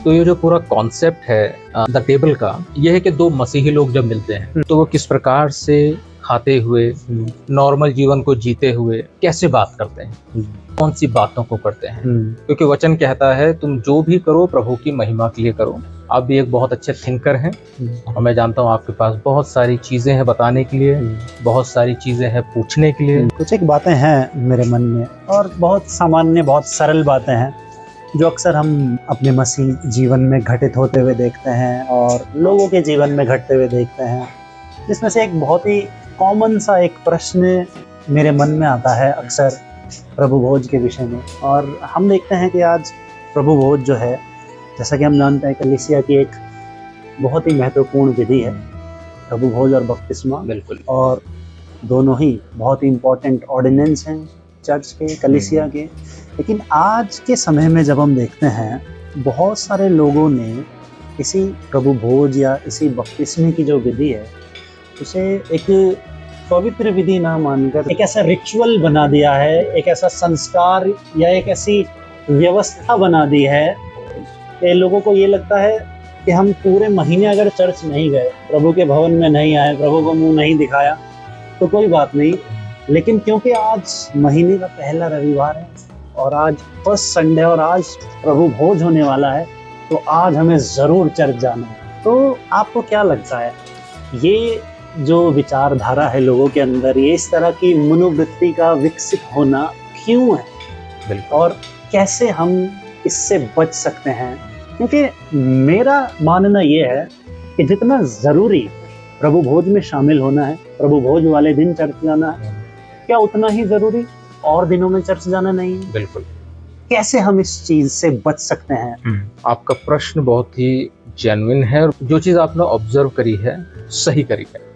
तो ये जो पूरा कॉन्सेप्ट है द टेबल का, ये है कि दो मसीही लोग जब मिलते हैं तो वो किस प्रकार से खाते हुए, नॉर्मल जीवन को जीते हुए कैसे बात करते हैं, कौन सी बातों को करते हैं। क्योंकि वचन कहता है तुम जो भी करो प्रभु की महिमा के लिए करो। आप भी एक बहुत अच्छे थिंकर हैं और मैं जानता हूँ आपके पास बहुत सारी चीज़ें हैं बताने के लिए, बहुत सारी चीज़ें हैं पूछने के लिए। कुछ एक बातें हैं मेरे मन में और बहुत सामान्य, बहुत सरल बातें हैं जो अक्सर हम अपने मसीह जीवन में घटित होते हुए देखते हैं और लोगों के जीवन में घटते हुए देखते हैं। जिसमें से एक बहुत ही कॉमन सा एक प्रश्न मेरे मन में आता है अक्सर प्रभु भोज के विषय में। और हम देखते हैं कि आज प्रभु भोज जो है, जैसा कि हम जानते हैं, कलीसिया की एक बहुत ही महत्वपूर्ण विधि है प्रभु भोज और बपतिस्मा। बिल्कुल। और दोनों ही बहुत ही इम्पोर्टेंट ऑर्डिनेंस हैं चर्च के, कलीसिया के। लेकिन आज के समय में जब हम देखते हैं, बहुत सारे लोगों ने इसी प्रभु भोज या इसी बपतिस्मे की जो विधि है उसे एक पवित्र विधि ना मानकर एक ऐसा रिचुअल बना दिया है, एक ऐसा संस्कार या एक ऐसी व्यवस्था बना दी है कि लोगों को ये लगता है कि हम पूरे महीने अगर चर्च नहीं गए, प्रभु के भवन में नहीं आए, प्रभु को मुंह नहीं दिखाया तो कोई बात नहीं। लेकिन क्योंकि आज महीने का पहला रविवार है और आज फर्स्ट संडे और आज प्रभु भोज होने वाला है, तो आज हमें ज़रूर चर्च जाना है। तो आपको क्या लगता है, ये जो विचारधारा है लोगों के अंदर, ये इस तरह की मनोवृत्ति का विकसित होना क्यों है? बिल्कुल। और कैसे हम इससे बच सकते हैं? क्योंकि मेरा मानना ये है कि जितना ज़रूरी प्रभु भोज में शामिल होना है, प्रभु भोज वाले दिन चर्च जाना है, क्या उतना ही ज़रूरी और दिनों में चर्च जाना नहीं है? बिल्कुल। कैसे हम इस चीज़ से बच सकते हैं? आपका प्रश्न बहुत ही जेन्युइन है और जो चीज़ आपने ऑब्जर्व करी है सही करी है।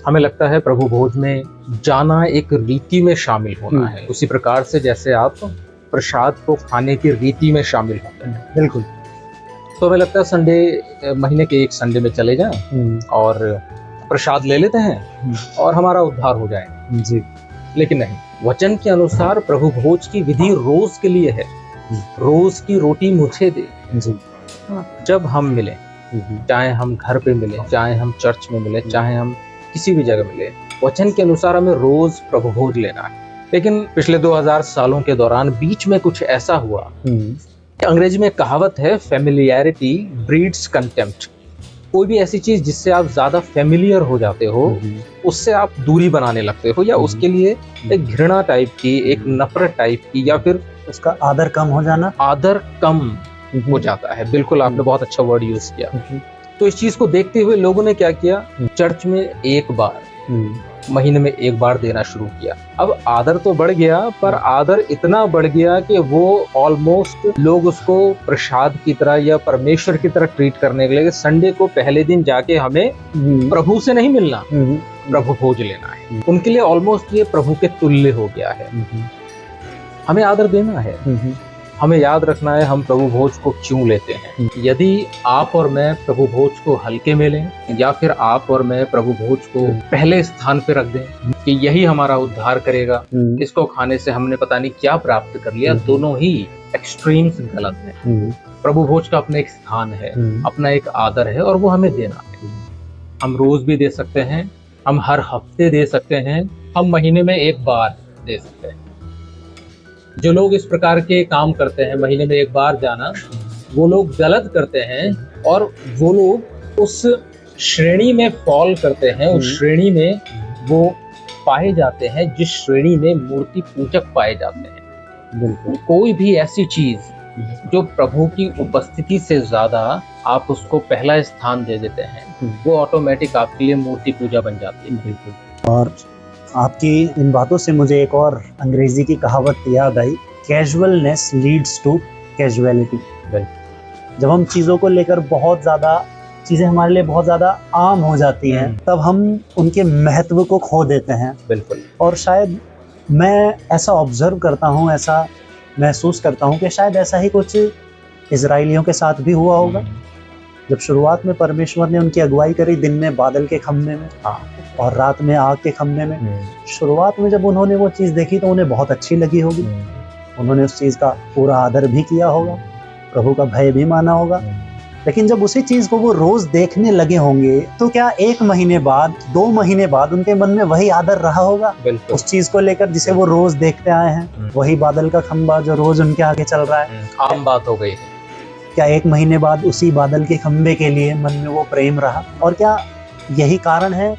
हमें लगता है प्रभु भोज में जाना एक रीति में शामिल होना है, उसी प्रकार से जैसे आप प्रसाद को खाने की रीति में शामिल होते हैं। बिल्कुल। तो हमें लगता है संडे, महीने के एक संडे में चले जाएं और प्रसाद ले लेते हैं और हमारा उद्धार हो जाए जी। लेकिन नहीं, वचन के अनुसार प्रभु भोज की विधि रोज के लिए है। रोज की रोटी मुझे दे जी। जब हम मिले, चाहे हम घर पे मिले, चाहे हम चर्च में मिले, चाहे हम किसी भी जगह मिले, वचन के अनुसार हमें रोज प्रभु भोज लेना है। लेकिन पिछले 2000 सालों के दौरान बीच में कुछ ऐसा हुआ, अंग्रेजी में कहावत है फेमिलियरिटी ब्रीड्स कंटेम्प्ट। कोई भी ऐसी चीज जिससे आप ज्यादा फेमिलियर हो जाते हो, उससे आप दूरी बनाने लगते हो, या उसके लिए एक घृणा टाइप की, एक नफरत टाइप की, या फिर उसका आदर कम हो जाना, आदर कम हो जाता है। बिल्कुल, आपने बहुत अच्छा वर्ड यूज किया। तो इस चीज को देखते हुए लोगों ने क्या किया, चर्च में एक बार, महीने में एक बार देना शुरू किया। अब आदर तो बढ़ गया, पर आदर इतना बढ़ गया कि वो ऑलमोस्ट लोग उसको प्रसाद की तरह या परमेश्वर की तरह ट्रीट करने के लिए, संडे को पहले दिन जाके हमें प्रभु से नहीं मिलना, प्रभु भोज लेना है। उनके लिए ऑलमोस्ट ये प्रभु के तुल्य हो गया है। हमें आदर देना है, हमें याद रखना है हम प्रभु भोज को क्यों लेते हैं। यदि आप और मैं प्रभु भोज को हल्के में लें, या फिर आप और मैं प्रभु भोज को पहले स्थान पे रख दें कि यही हमारा उद्धार करेगा, इसको खाने से हमने पता नहीं क्या प्राप्त कर लिया, दोनों ही एक्सट्रीम्स गलत है। प्रभु भोज का अपना एक स्थान है, अपना एक आदर है, और वो हमें देना है। हम रोज भी दे सकते हैं, हम हर हफ्ते दे सकते हैं, हम महीने में एक बार दे सकते हैं। जो लोग इस प्रकार के काम करते हैं, महीने में एक बार जाना, वो लोग गलत करते हैं, और वो लोग उस श्रेणी में फॉल करते हैं, उस श्रेणी में वो पाए जाते हैं जिस श्रेणी में मूर्ति पूजक पाए जाते हैं। बिल्कुल। कोई भी ऐसी चीज जो प्रभु की उपस्थिति से ज्यादा आप उसको पहला स्थान दे देते हैं, वो ऑटोमेटिक आपके लिए मूर्ति पूजा बन जाती है। बिल्कुल। और आपकी इन बातों से मुझे एक और अंग्रेजी की कहावत याद आई, कैजुअलनेस लीड्स टू कैजुअलिटी। जब हम चीज़ों को लेकर बहुत ज़्यादा, चीज़ें हमारे लिए बहुत ज़्यादा आम हो जाती हैं, तब हम उनके महत्व को खो देते हैं। बिल्कुल। और शायद मैं ऐसा ऑब्जर्व करता हूँ, ऐसा महसूस करता हूँ कि शायद ऐसा ही कुछ इजराइलियों के साथ भी हुआ होगा। जब शुरुआत में परमेश्वर ने उनकी अगुवाई करी, दिन में बादल के खम्भे में और रात में आग के खम्भे में, शुरुआत में जब उन्होंने वो चीज़ देखी तो उन्हें बहुत अच्छी लगी होगी। उन्होंने उस चीज़ का पूरा आदर भी किया होगा, प्रभु का भय भी माना होगा। लेकिन जब उसी चीज को वो रोज देखने लगे होंगे तो क्या 1 महीने बाद 2 महीने बाद उनके मन में वही आदर रहा होगा उस चीज को लेकर जिसे वो रोज देखते आए हैं? वही बादल का खंबा जो रोज उनके आगे चल रहा है, आम बात हो गई है। क्या 1 महीने बाद उसी बादल के खंबे के लिए मन में वो प्रेम रहा? और क्या यही कारण है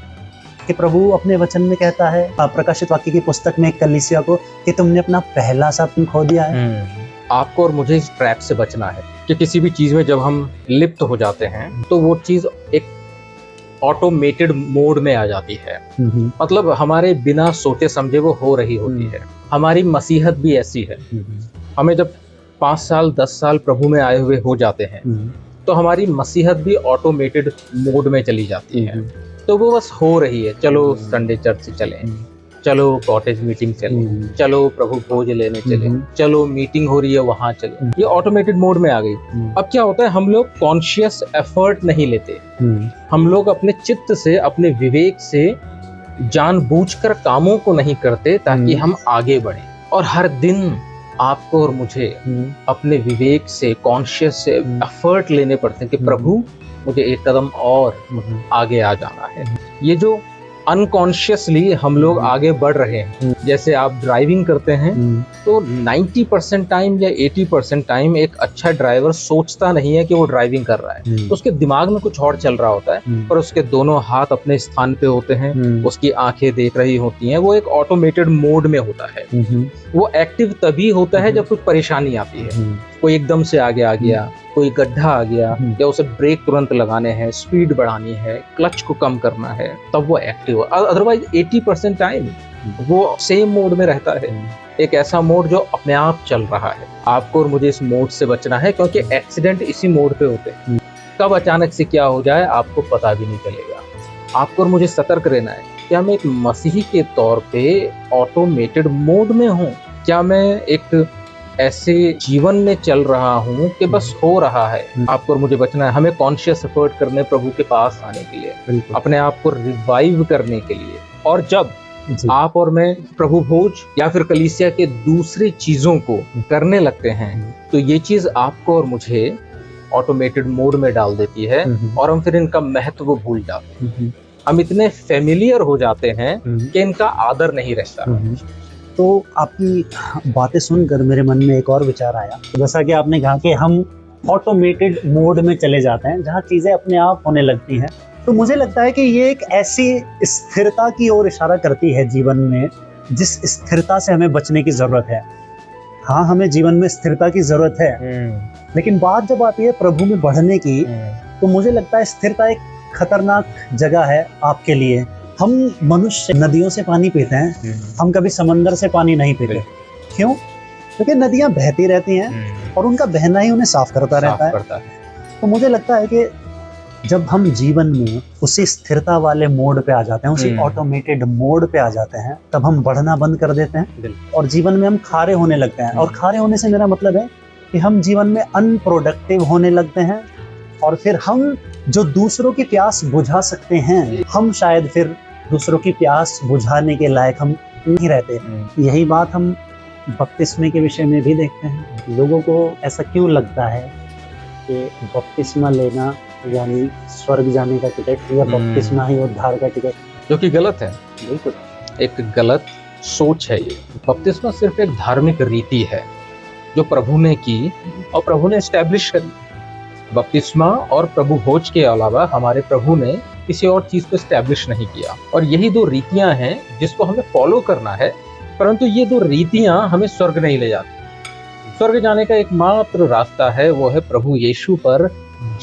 कि प्रभु अपने वचन में कहता है प्रकाशित वाक्य की पुस्तक में एक कलीसिया को कि तुमने अपना पहला सा प्रेम खो दिया है? आपको और मुझे इस ट्रैप से बचना है कि किसी भी चीज में जब हम लिप्त हो जाते हैं तो वो चीज एक ऑटोमेटेड मोड में आ जाती है। मतलब हमारे बिना सोचे समझे वो हो रही होती है। हमारी मसीहत भी ऐसी है। हमें जब 5 साल 10 साल प्रभु में आए हुए हो जाते हैं तो हमारी मसीहत भी ऑटोमेटेड मोड में चली जाती है। तो वो बस हो रही है, चलो संडे चर्च से चलें, चलो कॉटेज मीटिंग चले, चलो प्रभु भोज लेने चले, चलो मीटिंग हो रही है वहां चले, ये ऑटोमेटेड मोड में आ गई। अब क्या होता है, हम लोग कॉन्शियस एफर्ट नहीं लेते। हम लोग अपने चित्त से, अपने विवेक से जानबूझकर कामों को नहीं करते ताकि हम आगे बढ़े। और हर दिन आपको और मुझे अपने विवेक से, कॉन्शियस से एफर्ट लेने पड़ते हैं कि प्रभु मुझे एक कदम और आगे आ जाना है। ये जो अनकॉन्शियसली हम लोग आगे बढ़ रहे हैं, जैसे आप ड्राइविंग करते हैं तो 90% टाइम या 80% टाइम एक अच्छा ड्राइवर सोचता नहीं है कि वो ड्राइविंग कर रहा है, तो उसके दिमाग में कुछ और चल रहा होता है, पर उसके दोनों हाथ अपने स्थान पे होते हैं, उसकी आंखें देख रही होती हैं, वो एक ऑटोमेटेड मोड में होता है। वो एक्टिव तभी होता है जब कुछ परेशानी आती है, कोई एकदम से आगे आ गया, कोई गड्ढा आ गया, या उसे ब्रेक तुरंत लगाने हैं, स्पीड बढ़ानी है, क्लच को कम करना है, तब वो एक्टिव हो। अदरवाइज 80% टाइम वो सेम मोड में रहता है, एक ऐसा मोड जो अपने आप चल रहा है। आपको और मुझे इस मोड से बचना है, क्योंकि एक्सीडेंट इसी मोड पे होते हैं। कब अचानक से क्या हो जाए आपको पता भी नहीं चलेगा। आपको और मुझे सतर्क रहना है कि मैं एक मसीही के तौर पे ऑटोमेटेड मोड में हूँ, क्या मैं एक ऐसे जीवन में चल रहा हूँ कि बस हो रहा है। आपको और मुझे बचना है, हमें कॉन्शियस एफर्ट करने प्रभु के पास आने के लिए, अपने आप को रिवाइव करने के लिए। और जब आप और मैं प्रभु भोज या फिर कलीसिया के दूसरी चीजों को करने लगते हैं तो ये चीज आपको और मुझे ऑटोमेटेड मोड में डाल देती है, और हम फिर इनका महत्व भूल जाते हैं। हम इतने फेमिलियर हो जाते हैं कि इनका आदर नहीं रहता। तो आपकी बातें सुनकर मेरे मन में एक और विचार आया, जैसा कि आपने कहा कि हम ऑटोमेटेड मोड में चले जाते हैं जहाँ चीज़ें अपने आप होने लगती हैं। तो मुझे लगता है कि ये एक ऐसी स्थिरता की ओर इशारा करती है जीवन में, जिस स्थिरता से हमें बचने की ज़रूरत है। हाँ, हमें जीवन में स्थिरता की ज़रूरत है, लेकिन बात जब आती है प्रभु में बढ़ने की, तो मुझे लगता है स्थिरता एक खतरनाक जगह है आपके लिए। हम मनुष्य नदियों से पानी पीते हैं, हम कभी समंदर से पानी नहीं पीते। क्यों? क्योंकि नदियां बहती रहती हैं और उनका बहना ही उन्हें साफ करता रहता है। तो मुझे लगता है कि जब हम जीवन में उसी स्थिरता वाले मोड पे आ जाते हैं, उसी ऑटोमेटेड मोड पे आ जाते हैं, तब हम बढ़ना बंद कर देते हैं और जीवन में हम खारे होने लगते हैं। और खारे होने से मेरा मतलब है कि हम जीवन में अनप्रोडक्टिव होने लगते हैं, और फिर हम जो दूसरों की प्यास बुझा सकते हैं, हम शायद फिर दूसरों की प्यास बुझाने के लायक हम नहीं रहते। यही बात हम बपतिस्मे के विषय में भी देखते हैं। लोगों को ऐसा क्यों लगता है कि बपतिस्मा लेना यानी स्वर्ग जाने का टिकट, या बपतिस्मा ही उद्धार का टिकट, जो कि गलत है। बिल्कुल एक गलत सोच है ये। बपतिस्मा सिर्फ एक धार्मिक रीति है जो प्रभु ने की और प्रभु ने एस्टैब्लिश करी। बपतिस्मा और प्रभु भोज के अलावा हमारे प्रभु ने किसी और चीज को एस्टैब्लिश नहीं किया, और यही 2 रीतियां हैं जिसको हमें फॉलो करना है। परंतु ये 2 रीतियां हमें स्वर्ग नहीं ले जाती। स्वर्ग जाने का एकमात्र रास्ता है, वो है प्रभु यीशु पर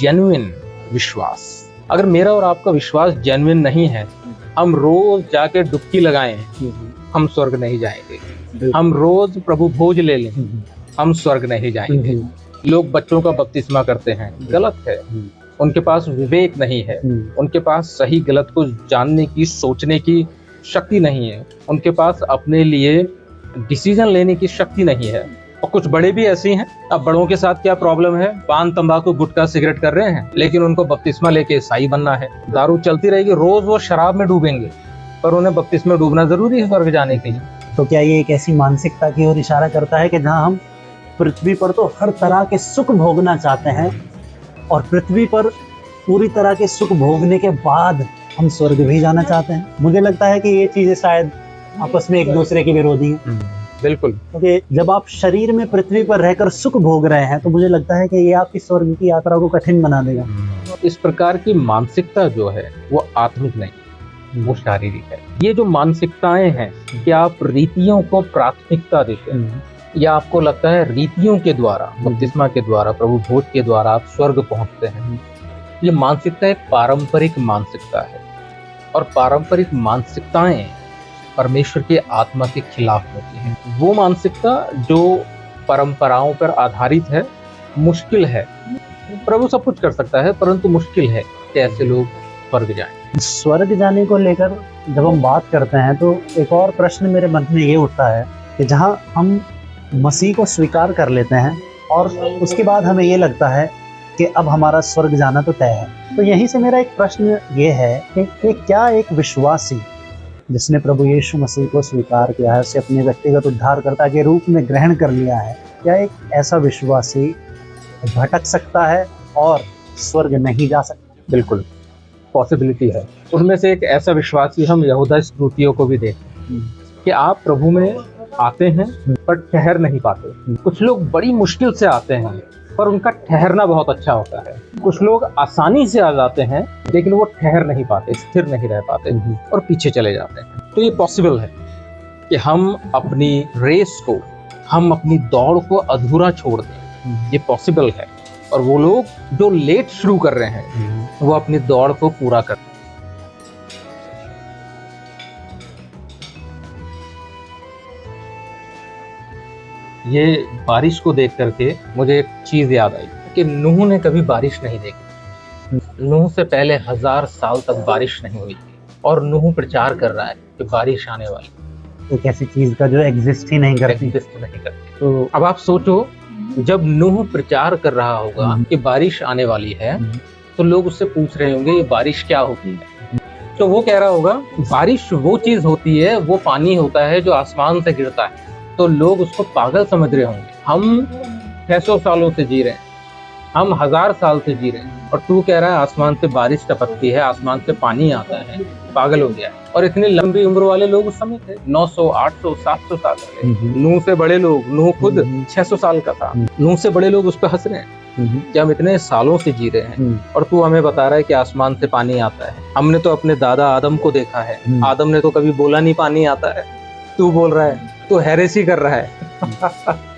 जेन्युइन विश्वास। अगर मेरा और आपका विश्वास जेन्युइन नहीं है, हम रोज जाके डुबकी लगाएं, हम स्वर्ग नहीं जाएंगे। हम रोज प्रभु भोज ले लें, हम स्वर्ग नहीं जाएंगे। लोग बच्चों का बपतिस्मा करते हैं, गलत है। उनके पास विवेक नहीं है, उनके पास सही गलत को जानने की, सोचने की शक्ति नहीं है, उनके पास अपने लिए डिसीजन लेने की शक्ति नहीं है। और कुछ बड़े भी ऐसे हैं। अब बड़ों के साथ क्या प्रॉब्लम है, पान तंबाकू गुटखा सिगरेट कर रहे हैं, लेकिन उनको बपतिस्मा लेके ईसाई बनना है। दारू चलती रहेगी, रोज वो शराब में डूबेंगे, पर उन्हें बपतिस्मा डूबना जरूरी है स्वर्ग जाने के लिए। तो क्या ये एक ऐसी मानसिकता की ओर इशारा करता है कि जहाँ हम पृथ्वी पर तो हर तरह के सुख भोगना चाहते हैं, और पृथ्वी पर पूरी तरह के सुख भोगने के बाद हम स्वर्ग भी जाना चाहते हैं। मुझे लगता है कि ये चीजें शायद आपस में एक दूसरे की विरोधी हैं। बिल्कुल, क्योंकि जब आप शरीर में पृथ्वी पर रहकर सुख भोग रहे हैं तो मुझे लगता है कि ये आपकी स्वर्ग की यात्रा को कठिन बना देगा। इस प्रकार की मानसिकता जो है वो आत्मिक नहीं, वो शारीरिक है। ये जो मानसिकताएं हैं कि आप रीतियों को प्राथमिकता देते हैं या आपको लगता है रीतियों के द्वारा, बपतिस्मा के द्वारा, प्रभु भोज के द्वारा आप स्वर्ग पहुंचते हैं, ये मानसिकता एक पारंपरिक मानसिकता है। और पारंपरिक मानसिकताएं परमेश्वर के आत्मा के खिलाफ होती हैं। वो मानसिकता जो परंपराओं पर आधारित है, मुश्किल है। प्रभु सब कुछ कर सकता है, परंतु मुश्किल है कि ऐसे लोग स्वर्ग जाएं। स्वर्ग जाने को लेकर जब हम बात करते हैं तो एक और प्रश्न मेरे मन में ये उठता है कि जहाँ हम मसीह को स्वीकार कर लेते हैं और उसके बाद हमें ये लगता है कि अब हमारा स्वर्ग जाना तो तय है, तो यहीं से मेरा एक प्रश्न ये है कि क्या एक विश्वासी जिसने प्रभु यीशु मसीह को स्वीकार किया है, उसे अपने व्यक्तिगत उद्धारकर्ता के रूप में ग्रहण कर लिया है, क्या एक ऐसा विश्वासी भटक सकता है और स्वर्ग नहीं जा सकता? बिल्कुल पॉसिबिलिटी है। उनमें से एक ऐसा विश्वासी हम यहूदा इस्करियोती को भी देखते हैं कि आप प्रभु में आते हैं पर ठहर नहीं पाते। कुछ लोग बड़ी मुश्किल से आते हैं पर उनका ठहरना बहुत अच्छा होता है। कुछ लोग आसानी से आ जाते हैं लेकिन वो ठहर नहीं पाते, स्थिर नहीं रह पाते और पीछे चले जाते हैं। तो ये पॉसिबल है कि हम अपनी रेस को, हम अपनी दौड़ को अधूरा छोड़ दें, ये पॉसिबल है। और वो लोग जो लेट शुरू कर रहे हैं वो अपनी दौड़ को पूरा कर। ये बारिश को देख करके मुझे एक चीज याद आई कि नूह ने कभी बारिश नहीं देखी। नूह से पहले 1000 साल तक बारिश नहीं हुई थी और नूह प्रचार कर रहा है कि बारिश आने वाली। एक ऐसी चीज का जो एग्जिस्ट ही नहीं करती। तो अब आप सोचो, जब नूह प्रचार कर रहा होगा कि बारिश आने वाली है तो लोग उससे पूछ रहे होंगे ये बारिश क्या होती है। तो वो कह रहा होगा बारिश वो चीज होती है, वो पानी होता है जो आसमान से गिरता है। तो लोग उसको पागल समझ रहे होंगे। हम 600 सालों से जी रहे हैं, हम 1000 साल से जी रहे हैं और तू कह रहा है आसमान से बारिश टपकती है, आसमान से पानी आता है, पागल हो गया है। और इतनी लंबी उम्र वाले लोग उस समय थे, 900, 800, 700 साल वाले। नूह से बड़े लोग, नूह खुद 600 साल का था, नूह से बड़े लोग उस पर हंस रहे हैं कि हम इतने सालों से जी रहे हैं और तू हमें बता रहा है कि आसमान से पानी आता है। हमने तो अपने दादा आदम को देखा है, आदम ने तो कभी बोला नहीं पानी आता है, तू बोल रहा है, तो हेरेसी कर रहा है।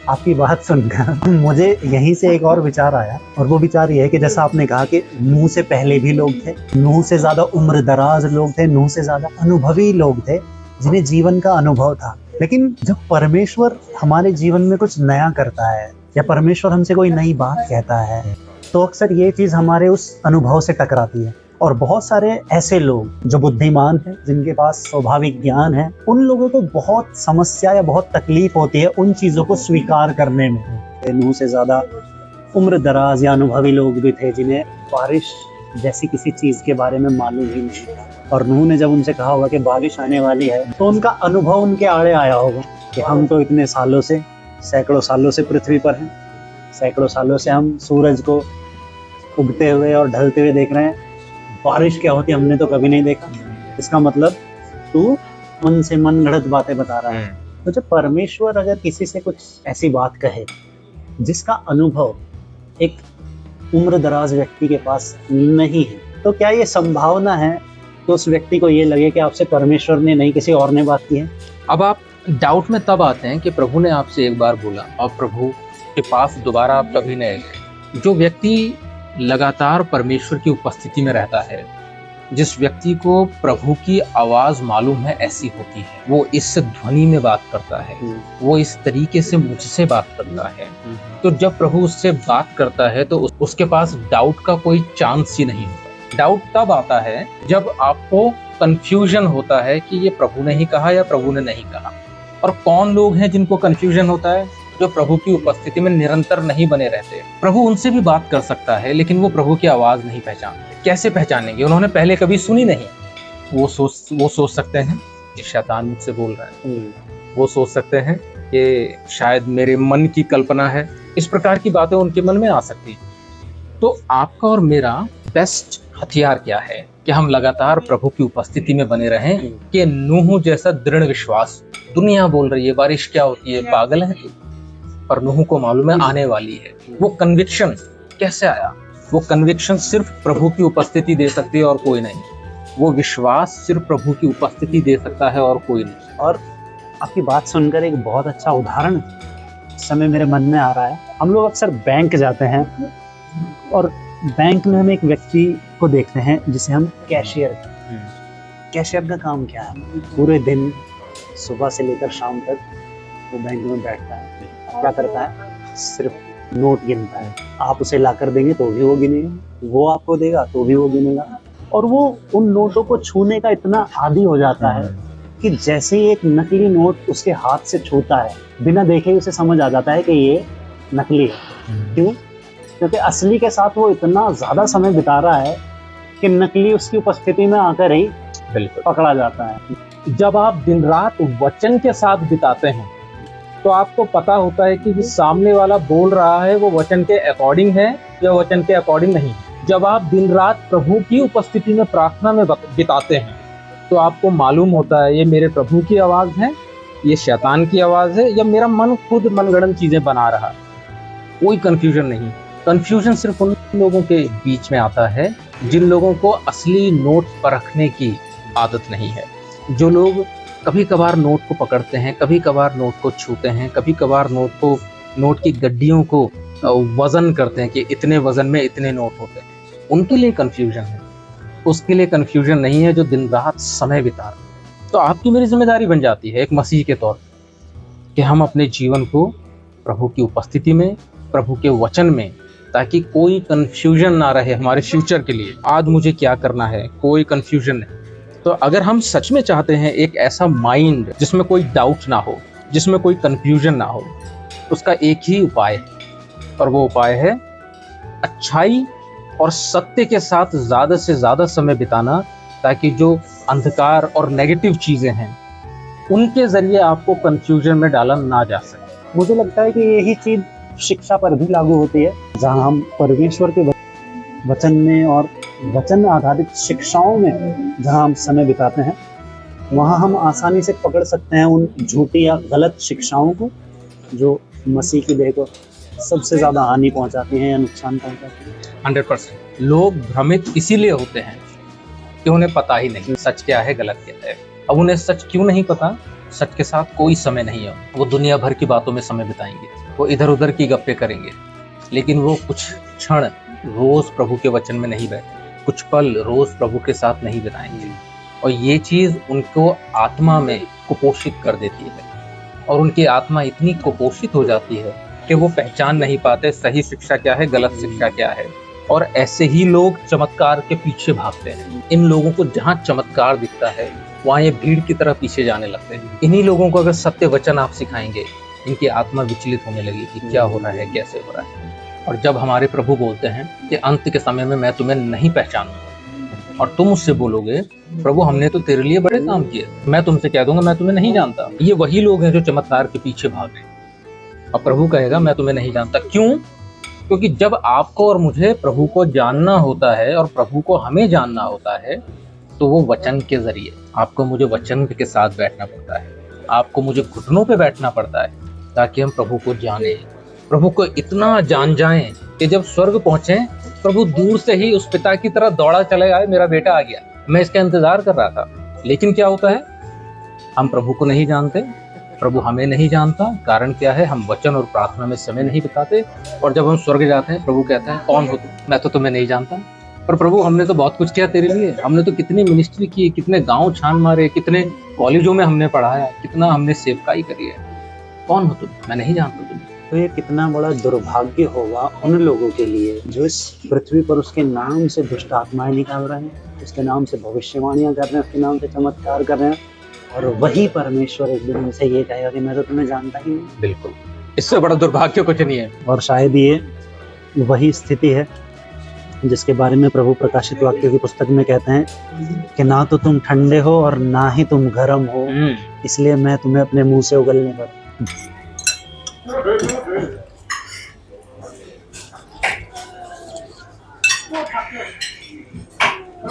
आपकी बात सुनकर मुझे यहीं से एक और विचार आया, और वो विचार ये है कि जैसा आपने कहा कि नूह से पहले भी लोग थे, नूह से ज्यादा उम्र दराज लोग थे, नूह से ज्यादा अनुभवी लोग थे जिन्हें जीवन का अनुभव था। लेकिन जब परमेश्वर हमारे जीवन में कुछ नया करता है या परमेश्वर हमसे कोई नई बात कहता है तो अक्सर ये चीज हमारे उस अनुभव से टकराती है। और बहुत सारे ऐसे लोग जो बुद्धिमान हैं, जिनके पास स्वाभाविक ज्ञान है, उन लोगों को बहुत समस्या या बहुत तकलीफ होती है उन चीज़ों को स्वीकार करने में। नूह से ज़्यादा उम्र दराज या अनुभवी लोग भी थे जिन्हें बारिश जैसी किसी चीज़ के बारे में मालूम ही नहीं था। और नूह ने जब उनसे कहा होगा कि बारिश आने वाली है तो उनका अनुभव उनके आड़े आया होगा कि हम तो इतने सालों से, सैकड़ों सालों से पृथ्वी पर हैं, सैकड़ों सालों से हम सूरज को उगते हुए और ढलते हुए देख रहे हैं, बारिश क्या होती हमने तो कभी नहीं देखा। इसका मतलब तू मन से मन लड़त बातें बता रहा है। तो जब परमेश्वर अगर किसी से कुछ ऐसी बात कहे जिसका अनुभव एक उम्र दराज व्यक्ति के पास नहीं है, तो क्या ये संभावना है कि उस व्यक्ति को ये लगे कि आपसे परमेश्वर ने नहीं किसी और ने बात की है? अब आप डाउट में तब आते हैं कि प्रभु ने आपसे एक बार बोला और प्रभु के पास दोबारा आप कभी नहीं गए। जो व्यक्ति लगातार परमेश्वर की उपस्थिति में रहता है, जिस व्यक्ति को प्रभु की आवाज मालूम है ऐसी होती है, वो इस ध्वनि में बात करता है, वो इस तरीके से मुझसे बात करता है, तो जब प्रभु उससे बात करता है तो उसके पास डाउट का कोई चांस ही नहीं होता। डाउट तब आता है जब आपको कंफ्यूजन होता है कि ये प्रभु ने ही कहा या प्रभु ने नहीं कहा। और कौन लोग हैं जिनको कंफ्यूजन होता है? जो प्रभु की उपस्थिति में निरंतर नहीं बने रहते। प्रभु उनसे भी बात कर सकता है लेकिन वो प्रभु की आवाज नहीं पहचानते। कैसे पहचानेंगे? उन्होंने पहले कभी सुनी नहीं। वो सोच सकते हैं कि शैतान मुझसे बोल रहा है, वो सोच सकते हैं कि शायद मेरे मन की कल्पना है। इस प्रकार की बातें उनके मन में आ सकती हैं। तो आपका और मेरा बेस्ट हथियार क्या है कि हम लगातार प्रभु की उपस्थिति में बने रहें, कि नूह जैसा दृढ़ विश्वास। दुनिया बोल रही है बारिश क्या होती है, पागल है, पर नूह को मालूम है आने वाली है। वो कन्विक्शन कैसे आया? वो कन्विक्शन सिर्फ प्रभु की उपस्थिति दे सकती है और कोई नहीं। वो विश्वास सिर्फ प्रभु की उपस्थिति दे सकता है और कोई नहीं। और आपकी बात सुनकर एक बहुत अच्छा उदाहरण इस समय मेरे मन में आ रहा है। हम लोग अक्सर बैंक जाते हैं और बैंक में हम एक व्यक्ति को देखते हैं जिसे हम कैशियर। कैशियर का काम क्या है? पूरे दिन सुबह से लेकर शाम तक वो बैंक में बैठता है, क्या करता है? सिर्फ नोट गिनता है। आप उसे ला कर देंगे तो भी वो गिनेगा, वो आपको देगा तो भी वो गिनेगा। और वो उन नोटों को छूने का इतना आदी हो जाता है कि जैसे ही एक नकली नोट उसके हाथ से छूता है, बिना देखे ही उसे समझ आ जाता है कि ये नकली है। क्यों? क्योंकि असली के साथ वो इतना ज्यादा समय बिता रहा है कि नकली उसकी उपस्थिति में आकर ही पकड़ा जाता है। जब आप दिन रात वचन के साथ बिताते हैं तो आपको पता होता है कि सामने वाला बोल रहा है वो वचन के अकॉर्डिंग है या वचन के अकॉर्डिंग नहीं। जब आप दिन रात प्रभु की उपस्थिति में प्रार्थना में बिताते हैं तो आपको मालूम होता है ये मेरे प्रभु की आवाज है, ये शैतान की आवाज है, या मेरा मन खुद मनगढ़ंत चीजें बना रहा है। कोई कंफ्यूजन नहीं। कंफ्यूजन सिर्फ उन लोगों के बीच में आता है जिन लोगों को असली नोट परखने की आदत नहीं है। जो लोग कभी कभार नोट को पकड़ते हैं, कभी कभार नोट को छूते हैं, कभी कभार नोट की गड्डियों को वजन करते हैं कि इतने वजन में इतने नोट होते हैं, उनके लिए कंफ्यूजन है। उसके लिए कंफ्यूजन नहीं है जो दिन रात समय बिता रहे। तो आपकी मेरी जिम्मेदारी बन जाती है एक मसीह के तौर पर कि हम अपने जीवन को प्रभु की उपस्थिति में, प्रभु के वचन में, ताकि कोई कंफ्यूजन ना रहे हमारे फ्यूचर के लिए। आज मुझे क्या करना है, कोई कंफ्यूजन नहीं। तो अगर हम सच में चाहते हैं एक ऐसा माइंड जिसमें कोई डाउट ना हो, जिसमें कोई कंफ्यूजन ना हो, उसका एक ही उपाय है, और वो उपाय है अच्छाई और सत्य के साथ ज्यादा से ज्यादा समय बिताना, ताकि जो अंधकार और नेगेटिव चीजें हैं उनके जरिए आपको कंफ्यूजन में डाला ना जा सके। मुझे लगता है कि यही चीज शिक्षा पर भी लागू होती है। जहाँ हम परमेश्वर के वचन में और वचन आधारित शिक्षाओं में जहाँ हम समय बिताते हैं, वहाँ हम आसानी से पकड़ सकते हैं उन झूठी या गलत शिक्षाओं को जो मसीह की देह को सबसे ज्यादा हानि पहुंचाती हैं या नुकसान पहुंचाती हैं। 100% लोग भ्रमित इसीलिए होते हैं कि उन्हें पता ही नहीं सच क्या है, गलत क्या है। अब उन्हें सच क्यों नहीं पता? सच के साथ कोई समय नहीं है। वो दुनिया भर की बातों में समय बिताएंगे, वो इधर उधर की गप्पे करेंगे, लेकिन वो कुछ क्षण रोज प्रभु के वचन में नहीं बैठे, कुछ पल रोज प्रभु के साथ नहीं बिताएंगे। और ये चीज उनको आत्मा में कुपोषित कर देती है, और उनकी आत्मा इतनी कुपोषित हो जाती है कि वो पहचान नहीं पाते सही शिक्षा क्या है, गलत शिक्षा क्या है। और ऐसे ही लोग चमत्कार के पीछे भागते हैं। इन लोगों को जहाँ चमत्कार दिखता है वहाँ ये भीड़ की तरह पीछे जाने लगते हैं। इन्हीं लोगों को अगर सत्य वचन आप सिखाएंगे, इनकी आत्मा विचलित होने लगेगी कि क्या हो रहा है, कैसे हो रहा है। और जब हमारे प्रभु बोलते हैं कि अंत के समय में मैं तुम्हें नहीं पहचानूंगा, और तुम उससे बोलोगे प्रभु हमने तो तेरे लिए बड़े काम किए, मैं तुमसे कह दूंगा मैं तुम्हें नहीं जानता। ये वही लोग हैं जो चमत्कार के पीछे भाग रहे हैं। और प्रभु कहेगा मैं तुम्हें नहीं जानता। क्यों? क्योंकि जब आपको और मुझे प्रभु को जानना होता है और प्रभु को हमें जानना होता है, तो वो वचन के जरिए आपको मुझे वचन के साथ बैठना पड़ता है, आपको मुझे घुटनों पे बैठना पड़ता है, ताकि हम प्रभु को जाने, प्रभु को इतना जान जाएं कि जब स्वर्ग पहुंचे प्रभु दूर से ही उस पिता की तरह दौड़ा चले आए, मेरा बेटा आ गया, मैं इसका इंतजार कर रहा था। लेकिन क्या होता है, हम प्रभु को नहीं जानते, प्रभु हमें नहीं जानता। कारण क्या है? हम वचन और प्रार्थना में समय नहीं बिताते। और जब हम स्वर्ग जाते हैं प्रभु कहता है कौन हो तुम? मैं तो तुम्हें नहीं जानता। पर प्रभु हमने तो बहुत कुछ किया तेरे लिए, हमने तो कितनी मिनिस्ट्री की, कितने गांव छान मारे, कितने कॉलेजों में हमने पढ़ाया, कितना हमने सेवकाई करी है, कौन हो तुम? मैं नहीं जानता तुम्हें। तो ये कितना बड़ा दुर्भाग्य होगा उन लोगों के लिए जो इस पृथ्वी पर उसके नाम से दुष्ट आत्माएं निकाल रहे हैं, उसके नाम से भविष्यवाणियां कर रहे हैं, उसके नाम से चमत्कार कर रहे हैं, और वही परमेश्वर एक दिन से ये कहेगा कि मैं तो तुम्हें जानता ही नहीं। बिल्कुल, इससे बड़ा दुर्भाग्य कुछ नहीं है। और शायद ये वही स्थिति है जिसके बारे में प्रभु प्रकाशित वाक्यों की पुस्तक में कहते हैं कि ना तो तुम ठंडे हो और ना ही तुम गर्म हो, इसलिए मैं तुम्हें अपने मुंह से उगलने पर।